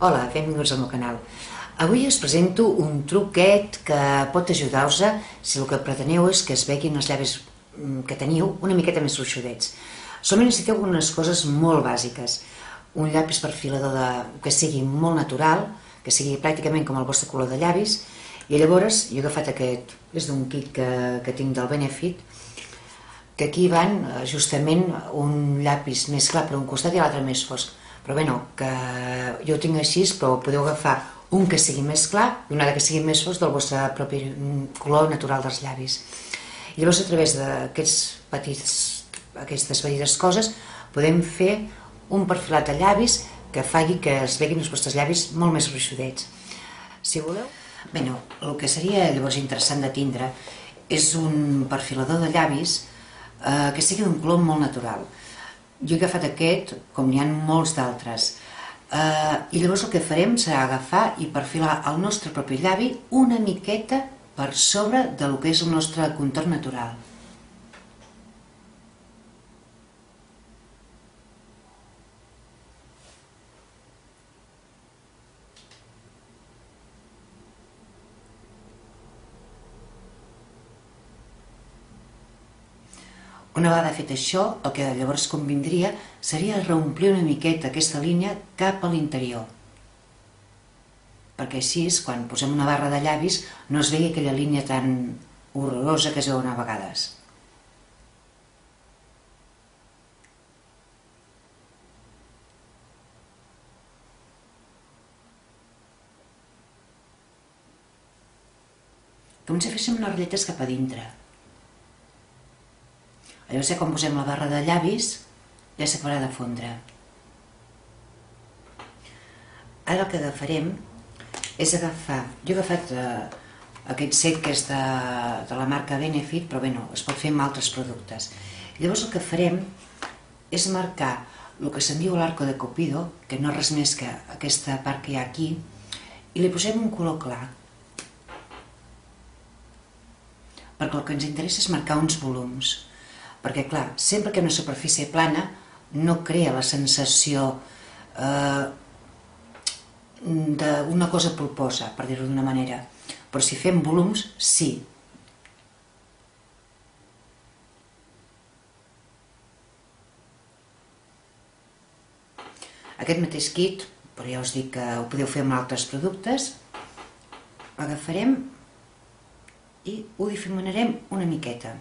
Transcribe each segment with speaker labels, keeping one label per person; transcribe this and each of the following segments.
Speaker 1: Hola, benvinguts al meu canal. Avui us presento un truquet que pot ajudar-vos si el que preteneu és que es veguin els llavis que teniu una miqueta més gruixudets. Solament necessiteu unes coses molt bàsiques. Un llapis perfilador que sigui molt natural, que sigui pràcticament com el vostre color de llavis, i llavors jo he agafat aquest, és d'un kit que tinc del Benefit, que aquí van justament un llapis més clar per un costat i l'altre més fosc. Però bé, que jo ho tinc així, però podeu agafar un que sigui més clar i un altre que sigui més fosc del vostre propi color natural dels llavis. I llavors a través d'aquestes petites coses podem fer un perfilat de llavis que faci que es veguin els vostres llavis molt més gruixudets. Si voleu... Bé, el que seria llavors interessant de tindre és un perfilador de llavis que sigui d'un color molt natural. Jo he agafat aquest, com n'hi ha molts d'altres, i llavors el que farem serà agafar i perfilar el nostre propi llavi una miqueta per sobre del que és el nostre contorn natural. Una vegada fet això, el que llavors convindria seria reomplir una miqueta aquesta línia cap a l'interior. Perquè així, quan posem una barra de llavis, no es vegi aquella línia tan horrorosa que es veuen a vegades. Com si féssim unes ratlletes cap a dintre. Llavors, quan posem la barra de llavis, ja s'acabarà de fondre. Ara el que agafarem és agafar... Jo he agafat aquest set que és de la marca Benefit, però bé, es pot fer amb altres productes. Llavors el que farem és marcar el que se'n diu l'arco de Cupido, que no és res més que aquesta part que hi ha aquí, i li posem un color clar. Perquè el que ens interessa és marcar uns volums. Perquè, clar, sempre que una superfície plana no crea la sensació d'una cosa polposa, per dir-ho d'una manera. Però si fem volums, sí. Aquest mateix kit, però ja us dic que ho podeu fer amb altres productes, l'agafarem i ho difuminarem una miqueta.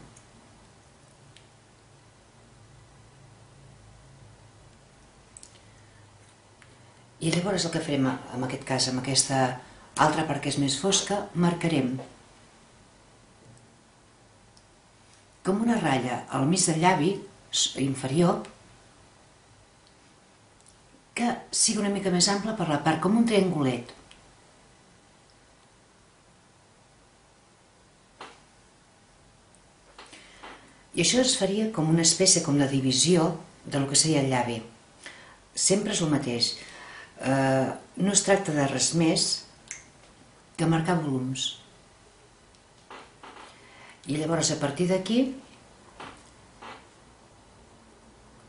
Speaker 1: I llavors el que farem, en aquest cas, amb aquesta altra part que és més fosca, marcarem com una ratlla al mig del llavi inferior que sigui una mica més ampla per la part, com un triangulet. I això es faria com una espècie de divisió del que seria el llavi. Sempre és el mateix. No es tracta de res més que marcar volums. I llavors a partir d'aquí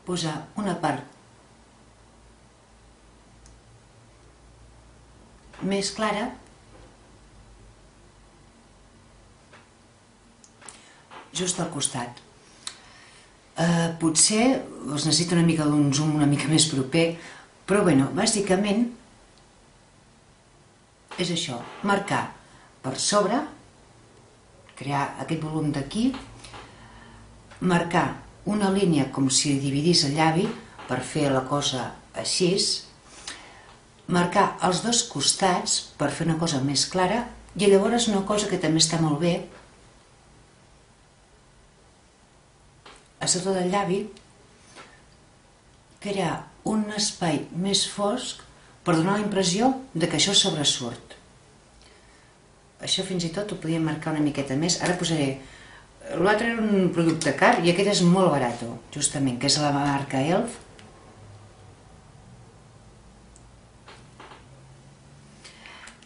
Speaker 1: posar una part més clara just al costat. Potser us necessita una mica d'un zoom una mica més proper, però bé, bàsicament és això, marcar per sobre, crear aquest volum d'aquí, marcar una línia com si dividís el llavi per fer la cosa així, marcar els dos costats per fer una cosa més clara i llavors una cosa que també està molt bé, a sota del llavi, crear un espai més fosc per donar la impressió que això sobresurt. Això fins i tot ho podíem marcar una miqueta més. Ara posaré... L'altre era un producte car i aquest és molt barat, justament, que és la marca Elf.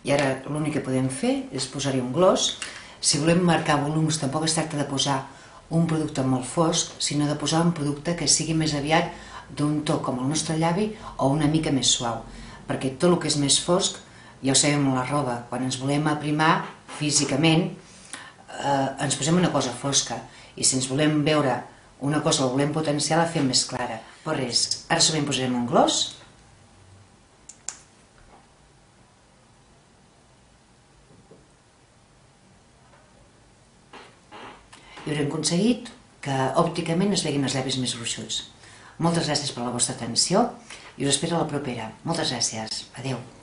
Speaker 1: I ara l'únic que podem fer és posar-hi un gloss. Si volem marcar volums tampoc es tracta de posar un producte molt fosc, sinó de posar un producte que sigui més aviat d'un to com el nostre llavi o una mica més suau. perquè tot el que és més fosc, ja ho sabem amb la roba, quan ens volem aprimar físicament, ens posem una cosa fosca, i si ens volem veure una cosa, la volem potenciar, la fem més clara. Però res, ara solament posarem un gloss. I haurem aconseguit que òpticament es veguin els llavis més gruixuts. Moltes gràcies per la vostra atenció i us espero a la propera. Moltes gràcies. Adéu.